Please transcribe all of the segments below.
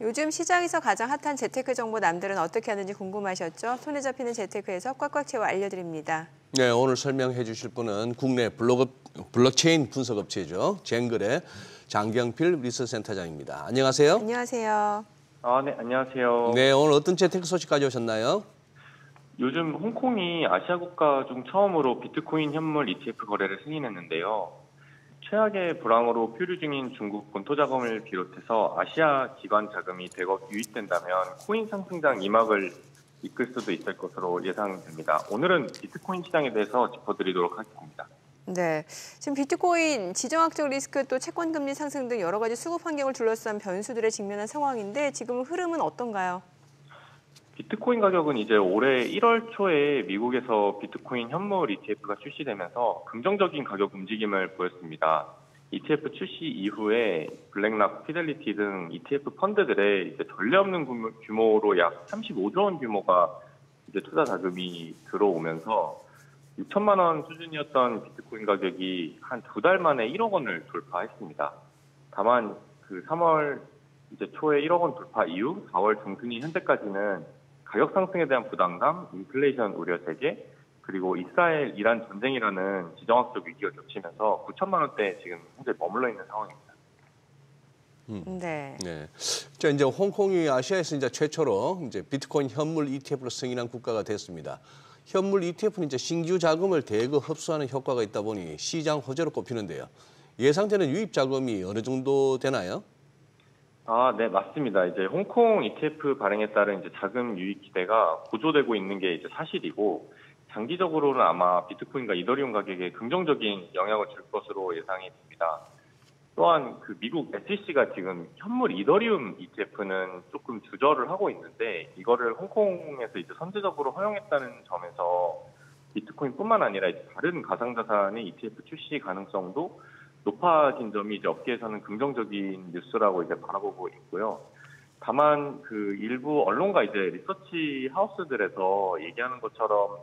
요즘 시장에서 가장 핫한 재테크 정보 남들은 어떻게 하는지 궁금하셨죠? 손에 잡히는 재테크에서 꽉꽉 채워 알려드립니다. 네, 오늘 설명해 주실 분은 국내 블록체인 분석업체죠. 젠글의 장경필 리서치센터장입니다. 안녕하세요. 안녕하세요. 네, 안녕하세요. 네, 오늘 어떤 재테크 소식 가져오셨나요? 요즘 홍콩이 아시아 국가 중 처음으로 비트코인 현물 ETF 거래를 승인했는데요. 최악의 불황으로 표류 중인 중국 본토 자금을 비롯해서 아시아 기관 자금이 대거 유입된다면 코인 상승장 2막을 이끌 수도 있을 것으로 예상됩니다. 오늘은 비트코인 시장에 대해서 짚어드리도록 하겠습니다. 네, 지금 비트코인 지정학적 리스크 또 채권 금리 상승 등 여러 가지 수급 환경을 둘러싼 변수들에 직면한 상황인데 지금 흐름은 어떤가요? 비트코인 가격은 이제 올해 1월 초에 미국에서 비트코인 현물 ETF가 출시되면서 긍정적인 가격 움직임을 보였습니다. ETF 출시 이후에 블랙락, 피델리티 등 ETF 펀드들의 이제 전례 없는 규모로 약 35조 원 규모가 이제 투자 자금이 들어오면서 6천만 원 수준이었던 비트코인 가격이 한 2달 만에 1억 원을 돌파했습니다. 다만 그 3월 이제 초에 1억 원 돌파 이후 4월 중순이 현재까지는 가격 상승에 대한 부담감, 인플레이션 우려 세계, 그리고 이스라엘 이란 전쟁이라는 지정학적 위기가 겹치면서 9천만 원대에 지금 현재 머물러 있는 상황입니다. 네. 자, 이제 홍콩이 아시아에서 이제 최초로 이제 비트코인 현물 ETF로 승인한 국가가 됐습니다. 현물 ETF는 이제 신규 자금을 대거 흡수하는 효과가 있다 보니 시장 호재로 꼽히는데요. 예상되는 유입 자금이 어느 정도 되나요? 네, 맞습니다. 이제 홍콩 ETF 발행에 따른 이제 자금 유입 기대가 고조되고 있는 게 이제 사실이고, 장기적으로는 아마 비트코인과 이더리움 가격에 긍정적인 영향을 줄 것으로 예상이 됩니다. 또한 그 미국 SEC가 지금 현물 이더리움 ETF는 조금 주저를 하고 있는데, 이거를 홍콩에서 이제 선제적으로 허용했다는 점에서 비트코인뿐만 아니라 이제 다른 가상자산의 ETF 출시 가능성도 높아진 점이 이제 업계에서는 긍정적인 뉴스라고 이제 바라보고 있고요. 다만 그 일부 언론과 이제 리서치 하우스들에서 얘기하는 것처럼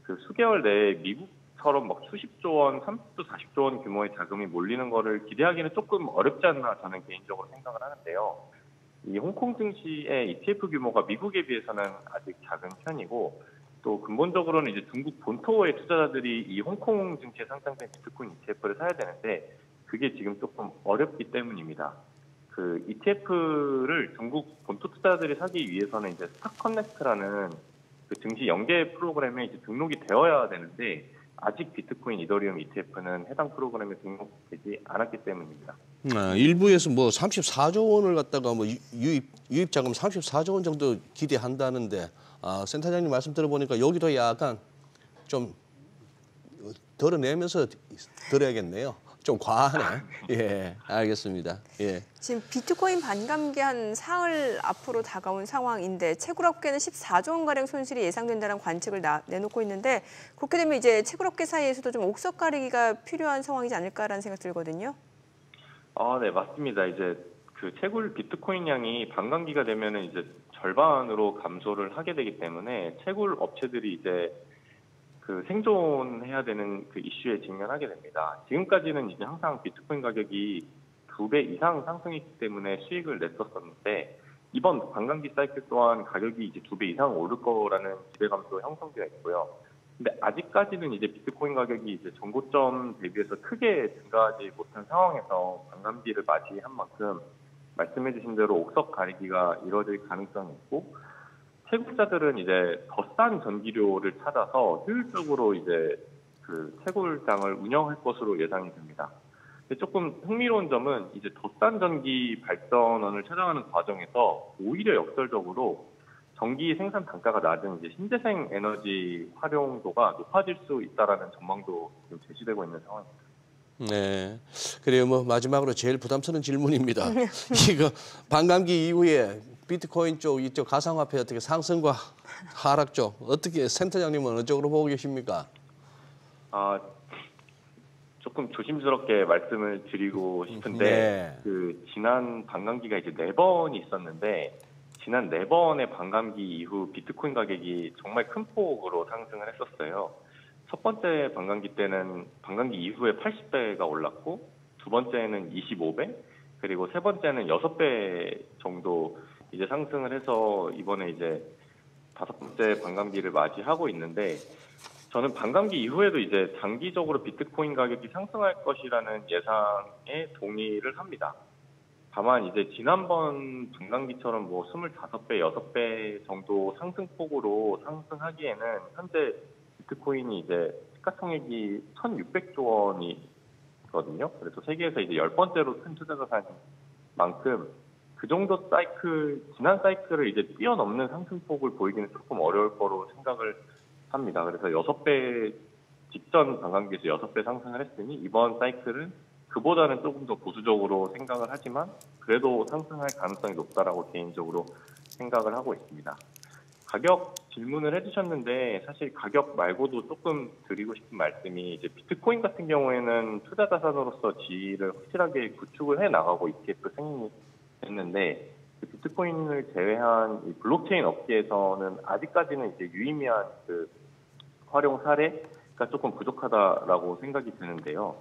그 수개월 내에 미국처럼 막 수십조 원, 30조, 40조 원 규모의 자금이 몰리는 거를 기대하기는 조금 어렵지 않나 저는 개인적으로 생각을 하는데요. 이 홍콩 증시의 ETF 규모가 미국에 비해서는 아직 작은 편이고, 또 근본적으로는 이제 중국 본토의 투자자들이 이 홍콩 증시에 상장된 비트코인 ETF를 사야 되는데 그게 지금 조금 어렵기 때문입니다. 그 ETF를 중국 본토 투자자들이 사기 위해서는 이제 스탁 커넥트라는 그 증시 연계 프로그램에 이제 등록이 되어야 되는데 아직 비트코인 이더리움 ETF는 해당 프로그램에 등록되지 않았기 때문입니다. 일부에서 뭐 34조 원을 갖다가 뭐 유입 자금 34조 원 정도 기대한다는데 센터장님 말씀 들어보니까 여기도 약간 좀 덜어내면서 들어야겠네요. 좀 과하네. 예, 알겠습니다. 예. 지금 비트코인 반감기한 사흘 앞으로 다가온 상황인데 채굴업계는 14조 원가량 손실이 예상된다는 관측을 내놓고 있는데 그렇게 되면 이제 채굴업계 사이에서도 좀 옥석 가리기가 필요한 상황이지 않을까라는 생각 들거든요. 네, 맞습니다. 이제 그 채굴 비트코인 양이 반감기가 되면은 이제 절반으로 감소를 하게 되기 때문에 채굴 업체들이 이제 그 생존해야 되는 그 이슈에 직면하게 됩니다. 지금까지는 이제 항상 비트코인 가격이 2배 이상 상승했기 때문에 수익을 냈었었는데 이번 반감기 사이클 또한 가격이 이제 2배 이상 오를 거라는 기대감도 형성되어 있고요. 근데 아직까지는 이제 비트코인 가격이 이제 전고점 대비해서 크게 증가하지 못한 상황에서 반감기를 맞이한 만큼 말씀해주신 대로 옥석 가리기가 이뤄질 가능성이 있고, 채굴자들은 이제 더 싼 전기료를 찾아서 효율적으로 이제 그 채굴장을 운영할 것으로 예상이 됩니다. 근데 조금 흥미로운 점은 이제 더 싼 전기 발전원을 찾아가는 과정에서 오히려 역설적으로 전기 생산 단가가 낮은 이제 신재생 에너지 활용도가 높아질 수 있다라는 전망도 지금 제시되고 있는 상황입니다. 네. 그래요. 뭐 마지막으로 제일 부담스러운 질문입니다. 이거 반감기 이후에 비트코인 쪽 이쪽 가상화폐 어떻게 상승과 하락 쪽 어떻게 센터장님은 어느 쪽으로 보고 계십니까? 조금 조심스럽게 말씀을 드리고 싶은데 네. 그 지난 반감기가 이제 4번이 있었는데 지난 4번의 반감기 이후 비트코인 가격이 정말 큰 폭으로 상승을 했었어요. 첫 번째 반감기 때는 반감기 이후에 80배가 올랐고 두 번째는 25배, 그리고 세 번째는 6배 정도 이제 상승을 해서 이번에 이제 5번째 반감기를 맞이하고 있는데 저는 반감기 이후에도 이제 장기적으로 비트코인 가격이 상승할 것이라는 예상에 동의를 합니다. 다만 이제 지난번 반감기처럼 뭐 25배, 6배 정도 상승폭으로 상승하기에는 현재 비트코인이 이제 시가총액이 1,600조 원이거든요. 그래서 세계에서 이제 10번째로 큰 투자 자산인 만큼 그 정도 사이클, 지난 사이클을 이제 뛰어넘는 상승폭을 보이기는 조금 어려울 거로 생각을 합니다. 그래서 6배 직전 반감기에서 6배 상승을 했으니 이번 사이클은 그보다는 조금 더 보수적으로 생각을 하지만 그래도 상승할 가능성이 높다라고 개인적으로 생각을 하고 있습니다. 가격 질문을 해주셨는데 사실 가격 말고도 조금 드리고 싶은 말씀이 이제 비트코인 같은 경우에는 투자 자산으로서 지위를 확실하게 구축을 해 나가고 ETF 승인이 됐는데 비트코인을 제외한 이 블록체인 업계에서는 아직까지는 이제 유의미한 그 활용 사례가 조금 부족하다라고 생각이 드는데요.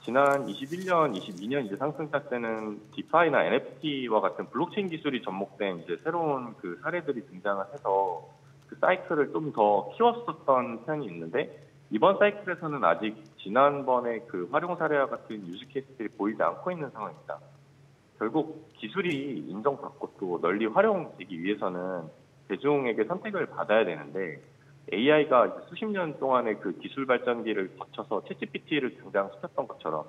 지난 21년, 22년 이제 상승차 때는 디파이나 NFT와 같은 블록체인 기술이 접목된 이제 새로운 그 사례들이 등장을 해서 그 사이클을 좀 더 키웠었던 편이 있는데 이번 사이클에서는 아직 지난번에 그 활용 사례와 같은 유즈 케이스들이 보이지 않고 있는 상황입니다. 결국 기술이 인정받고 또 널리 활용되기 위해서는 대중에게 선택을 받아야 되는데 AI가 수십 년 동안의 그 기술 발전기를 거쳐서 챗GPT를 등장시켰던 것처럼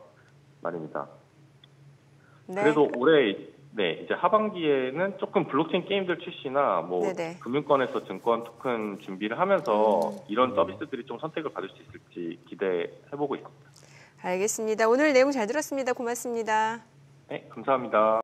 말입니다. 네. 그래도 올해 이제 하반기에는 조금 블록체인 게임들 출시나 뭐 네네. 금융권에서 증권 토큰 준비를 하면서 이런 서비스들이 좀 선택을 받을 수 있을지 기대해보고 있습니다. 알겠습니다. 오늘 내용 잘 들었습니다. 고맙습니다. 네, 감사합니다.